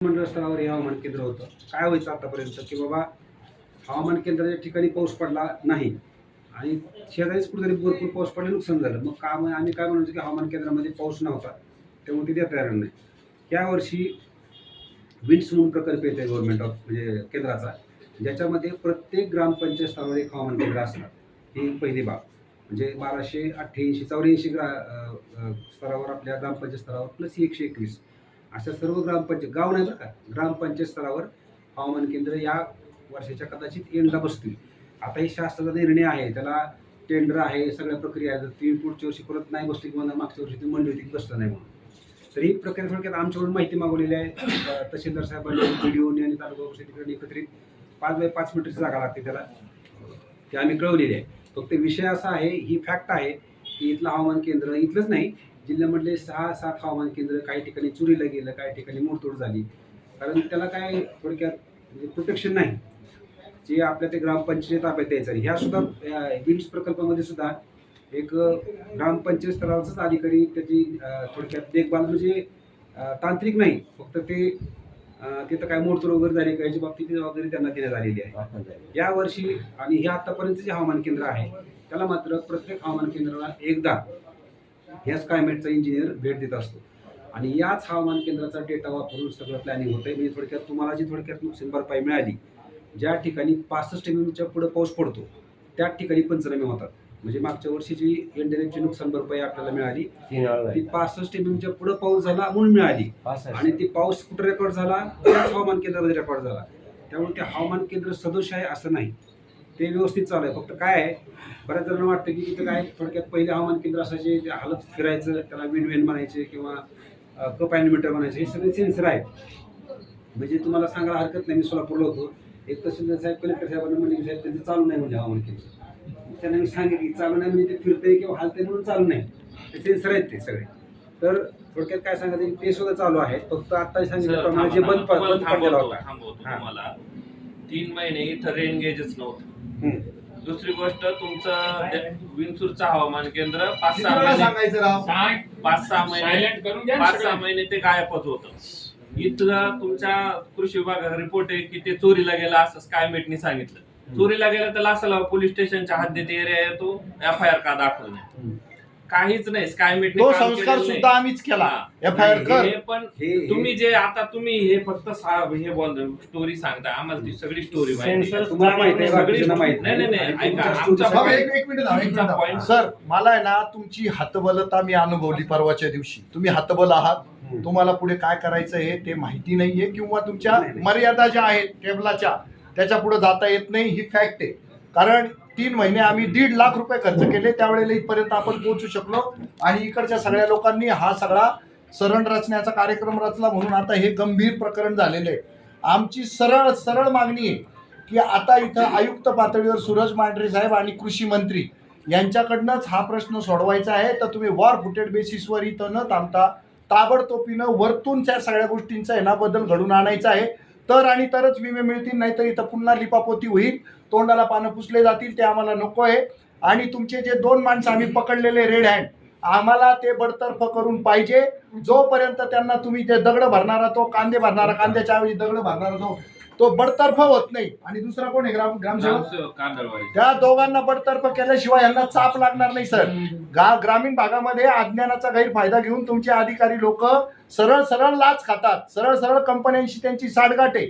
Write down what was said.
मंडळ स्तरावर हे हवामान केंद्र होतं. काय व्हायचं आतापर्यंत की बाबा हवामान केंद्राच्या ठिकाणी पाऊस पडला नाही आणि शेजारीच कुठेतरी भरपूर पाऊस पडला नुकसान झालं. मग आम्ही काय म्हणायचो की हवामान केंद्रामध्ये पाऊस नव्हता त्यामुळे ते देता येणार नाही. यावर्षी विंड्स म्हणून प्रकल्प येते गव्हर्नमेंट ऑफ म्हणजे केंद्राचा, ज्याच्यामध्ये प्रत्येक ग्रामपंचायत स्तरावर एक हवामान केंद्र असणार. ही पहिली बाब. म्हणजे 1288-84 स्तरावर आपल्या ग्रामपंचायत स्तरावर प्लस 121 अशा सर्व ग्रामपंचायत, गाव नाही बरं का, ग्रामपंचायत स्तरावर हवामान केंद्र या वर्षाच्या कदाचित एंडला बसतील. आता ही शासनाचा निर्णय आहे, त्याला टेंडर आहे, सगळ्या प्रक्रिया आहेत. ती पुढच्या वर्षी परत नाही बसली किंवा मागच्या वर्षी ती मंडळी होती बसलं नाही म्हणून. तर ही प्रक्रिया थोडक्यात आमच्याकडून माहिती मागवलेली आहे. तहसीलदार साहेबांनी व्हिडिओनी आणि तालुका परिषदेकडे एकत्रित 5 बाय 5 मीटरची जागा लागते त्याला, ते आम्ही कळवलेली आहे. फक्त विषय असा आहे, ही फॅक्ट आहे की इथलं हवामान केंद्र इथलंच नाही, जिल्ह्यामधले 6-7 हवामान केंद्र काही ठिकाणी चोरीला गेलं, काही ठिकाणी मोडतोड झाली. कारण त्याला काय थोडक्यात म्हणजे प्रोटेक्शन नाही जे आपल्या ते ग्रामपंचायत ताब्यात द्यायचं. ह्या सुद्धा विंड्स प्रकल्पामध्ये सुद्धा एक ग्रामपंचायत स्तरावरचाच अधिकारी त्याची थोडक्यात देखभाल म्हणजे तांत्रिक नाही, फक्त ते तिथं काय मोडतोड वगैरे झाली का याची बाबतीत जबाबदारी त्यांना देण्यात आलेली आहे यावर्षी. आणि हे आतापर्यंत जे हवामान केंद्र आहे त्याला मात्र प्रत्येक हवामान केंद्राला एकदा ह्या स्कायमेटचा इंजिनियर भेट देत असतो आणि याच हवामान केंद्राचा डेटा वापरून सगळं प्लॅनिंग होतं. म्हणजे थोडक्यात तुम्हाला जी थोडक्यात नुकसान भरपाई मिळाली, ज्या ठिकाणी 65 mm पुढे पाऊस पडतो त्या ठिकाणी पंचनामे होतात. म्हणजे मागच्या वर्षी जी एनडीआरएफची नुकसान भरपाई आपल्याला मिळाली ती 65 mm पुढे पाऊस झाला म्हणून मिळाली आणि ती पाऊस कुठे रेकॉर्ड झाला, त्याच हवामान केंद्रामध्ये रेकॉर्ड झाला. त्यामुळे ते हवामान केंद्र सदोष आहे असं नाही, ते व्यवस्थित चालू आहे. फक्त काय आहे, बऱ्याच जणांना वाटतं की तिथं काय थोडक्यात पहिले हवामान केंद्र असायचे, ते हालत फिरायचं, त्याला विंडवेन म्हणायचे किंवा कप ॲनिमीटर म्हणायचे, हे सगळे सेन्सर आहेत. म्हणजे तुम्हाला सांगायला हरकत नाही, मी सोलापूरला होतो, एक तहसीलदार साहेब कलेक्टर साहेबांना म्हणजे साहेब त्यांचं चालू नाही म्हणजे हवामान केंद्र. त्यांना मी सांगितलं की चालू नाही म्हणजे ते फिरतंय किंवा हालतंय म्हणून चालू नाही, ते सेन्सर आहेत ते सगळे. तर थोडक्यात काय सांगायचं, ते सुद्धा चालू आहे. फक्त आता सांगितल्याप्रमाणे जे बंद पडलेला होता तुम्हाला 3 महिने इथं रेन गेजच नव्हतं. दुसरी गोष्ट, तुमचं विंचूरचं हवामान केंद्र 5-6 महिने ते गायबच होतं. इथलं तुमच्या कृषी विभागाचा रिपोर्ट आहे की ते चोरीला गेला असं स्कायमेटनी सांगितलं. चोरीला गेलं तर लासलगाव पोलीस स्टेशनच्या हद्दीत एरिया येतो, FIR का दाखवणे काहीच नाही. स्कायमेट तो संस्कार सुद्धा आम्हीच केला, FIR कर. पण तुम्ही जे आता तुम्ही हे फक्त हे बोल स्टोरी सांगता, आम्हाला ती सगळी स्टोरी माहिती नाही. सर मला आहे ना तुमची हातबलता मी अनुभवली परवाच्या दिवशी. तुम्ही हातबल आहात, तुम्हाला पुढे काय करायचं हे ते माहिती नाहीये किंवा तुमच्या मर्यादा ज्या आहेत टेबलाच्या त्याच्या पुढे जाता येत नाही, ही फॅक्ट आहे. कारण 3 महिने आम्ही 1.5 लाख रुपये खर्च केले, त्यावेळेला इथपर्यंत आपण पोहोचू शकलो आणि इकडच्या सगळ्या लोकांनी हा सगळा सरण रचण्याचा कार्यक्रम रचला म्हणून आता हे गंभीर प्रकरण झालेलं आहे. आमची सरळ मागणी आहे की आता इथं आयुक्त पातळीवर सूरज मांढरे साहेब आणि कृषी मंत्री यांच्याकडनंच हा प्रश्न सोडवायचा आहे. तर तुम्ही वॉर फुटेड बेसिसवर इथं न थांबता ताबडतोबीनं वरतून त्या सगळ्या गोष्टींचा आहे ना बदल घडून आणायचा आहे. तर आणि तरच विमे मिळतील, नाहीतर इथं पुन्हा लिपापोती होईल, तोंडाला पानं पुसले जातील, ते आम्हाला नको आहे. आणि तुमचे जे 2 माणसं आम्ही पकडलेले रेड हँड, आम्हाला ते बडतर्फ करून पाहिजे. जोपर्यंत त्यांना तुम्ही ते दगड भरणारा, तो कांदे भरणारा, कांद्याच्या ऐवजी दगड भरणारा तो बडतर्फ होत नाही. आणि दुसरा कोण आहे ग्रामसेवक, त्या दोघांना बडतर्फ केल्याशिवाय यांना चाप लागणार नाही. सर ग्रामीण भागामध्ये अज्ञानाचा गैरफायदा घेऊन तुमचे अधिकारी लोक सरळ लाच खातात, सरळ कंपन्यांशी त्यांची साठगाठ आहे.